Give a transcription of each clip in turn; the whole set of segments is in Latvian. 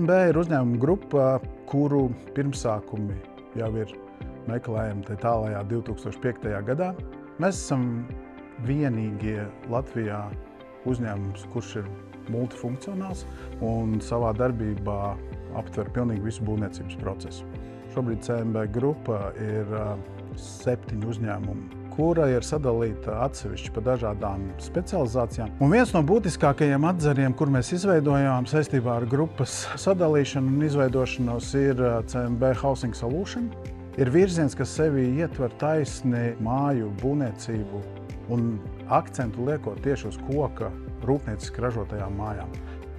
CMB ir uzņēmuma grupa, kuru pirmsākumi jau ir meklējami tālajā 2005. gadā. Mēs esam vienīgie Latvijā uzņēmums, kurš ir multifunkcionāls un savā darbībā aptver pilnīgi visu būvniecības procesu. Šobrīd CMB grupa ir 7 uzņēmumi, kura ir sadalīta atsevišķi pa dažādām specializācijām. Un viens no būtiskākajiem atzariem, kur mēs izveidojām saistībā ar grupas sadalīšanu un izveidošanos, ir CMB Housing Solution. Ir virziens, kas sevī ietver taisni māju būvniecību un akcentu liekot tieši uz koka rūpnieciski ražotajām mājām.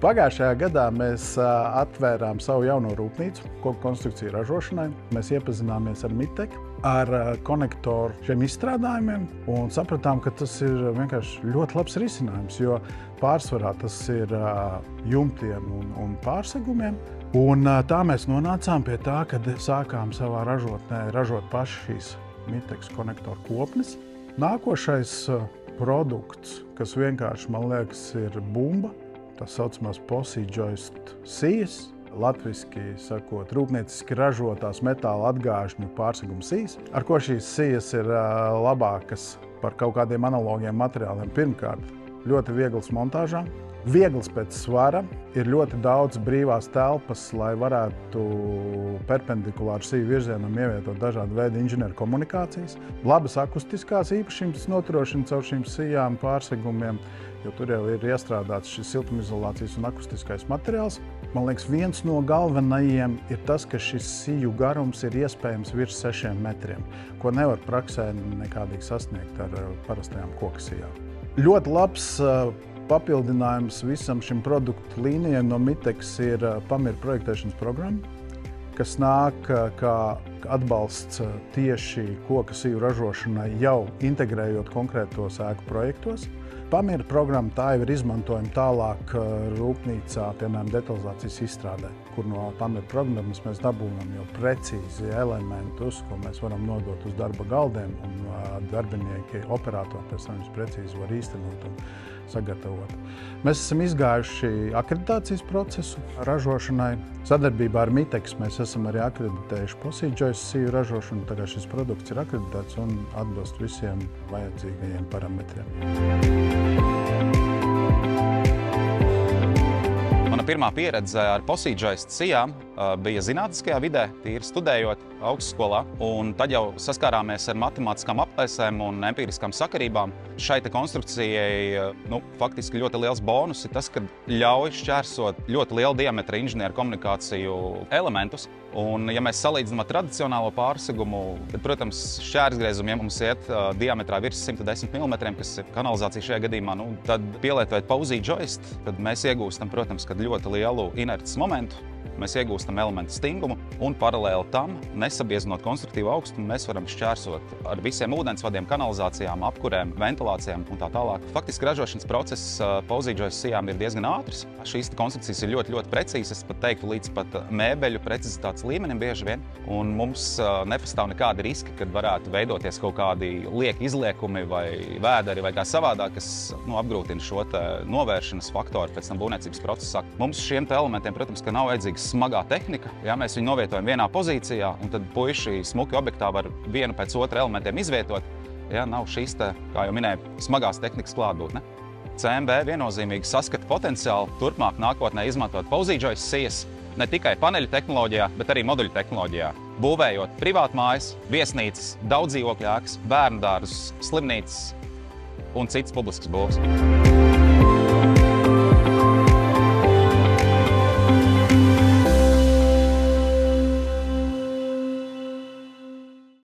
Pagājušajā gadā mēs atvērām savu jauno rūpnīcu koku konstrukciju ražošanai. Mēs iepazināmies ar Mitek, ar konektoru šiem izstrādājumiem un sapratām, ka tas ir vienkārši ļoti labs risinājums, jo pārsvarā tas ir jumtiem un pārsegumiem. Un tā mēs nonācām pie tā, kad sākām savā ražotnē ražot paši šīs Miteks konektoru kopnes. Nākošais produkts, kas vienkārši, man liekas, ir bumba, tā saucamās PosiJoist sijas, latviski sakot, rūpnieciski ražotās metāla atgāžņu pārseguma sijas, ar ko šīs sijas ir labākas par kaut kādiem analogiem materiāliem. Pirmkārt, ļoti viegls montāžā, viegls pēc svara, ir ļoti daudz brīvās telpas, lai varētu perpendikulāru siju virzienam ievietot dažādu veidu inženieru komunikācijas, labas akustiskās īpašības noturošana caur šīm sijām pārsegumiem, jo tur jau ir iestrādāts šis siltumizolācijas un akustiskais materiāls. Man liekas, viens no galvenajiem ir tas, ka šis siju garums ir iespējams virs 6 metriem, ko nevar praksē nekādīgi sasniegt ar parastajām koka sijām. Ļoti labs papildinājums visam šim produktu līnijai no Miteks ir Pamir projektēšanas programma, kas nāk kā atbalsts tieši koka siju ražošanai jau integrējot konkrētos ēku projektos. Pamira programma tā jau ir izmantojama tālāk rūpnīcā, piemēram, detalizācijas izstrādē, kur no Pamira programmas mēs dabūnam jau precīzi elementus, ko mēs varam nodot uz darba galdiem, un darbinieki, operatori pēc tam precīzi var īstenot un sagatavot. Mēs esam izgājuši akreditācijas procesu ražošanai. Sadarbībā ar Miteks mēs esam arī akreditējuši PosiJoist siju ražošanu, tagad šis produkts ir akreditēts un atbilst visiem vajadzīgajiem parametriem. Mana pirmā pieredze ar PosiJoist sijām bija zinātniskajā vidē, tīri studējot augstskolā, un tad jau saskārāmies ar matemātiskām aplēsēm un empiriskām sakarībām. Šai konstrukcijai faktiski ļoti liels bonus ir tas, ka ļauj šķērsot ļoti lielu diametra inženieru komunikāciju elementus. Un, ja mēs salīdzinām ar tradicionālo pārsegumu, tad, protams, šķērsgriezumiem mums iet diametrā virs 110 mm, kas ir kanalizācija šajā gadījumā, tad pielietojot PosiJoist, tad mēs iegūstam, protams, ļoti lielu inerces momentu. Mēs iegūstam elementu stingumu un paralēli tam, nesabiezinot konstruktīvu augstumu, mēs varam šķērsot ar visiem ūdensvadiem, kanalizācijām, apkurēm, ventilācijām un tā tālāk. Faktiski ražošanas process PosiJoist sijām ir diezgan ātrs. Šīs konstrukcijas ir ļoti precīzas, es pat teiktu līdz pat mēbeļu precizitātes līmenim bieži vien. Un mums nepastāv nekādi riski, kad varētu veidoties kaut kādi lieki izliekumi vai vēderi vai kā savādāk, kas apgrūtina šo novēršanas faktoru pēc tam būvniecības procesā. Mums šiem elementiem, protams, ka nav vajadzīgs smagā tehnika. Ja, mēs viņu novietojam vienā pozīcijā, un tad puiši smuki objektā var vienu pēc otra elementiem izvietot. Ja, nav šīs, kā jau minēju, smagās tehnikas klātbūtne. CMB viennozīmīgi saskata potenciālu turpmāk nākotnē izmantot PosiJoist sijas ne tikai paneļu tehnoloģijā, bet arī moduļu tehnoloģijā. Būvējot privātmājas, viesnīcas, daudzdzīvokļu ēkas, bērnu dārzus, slimnīcas un citas publiskas būvs.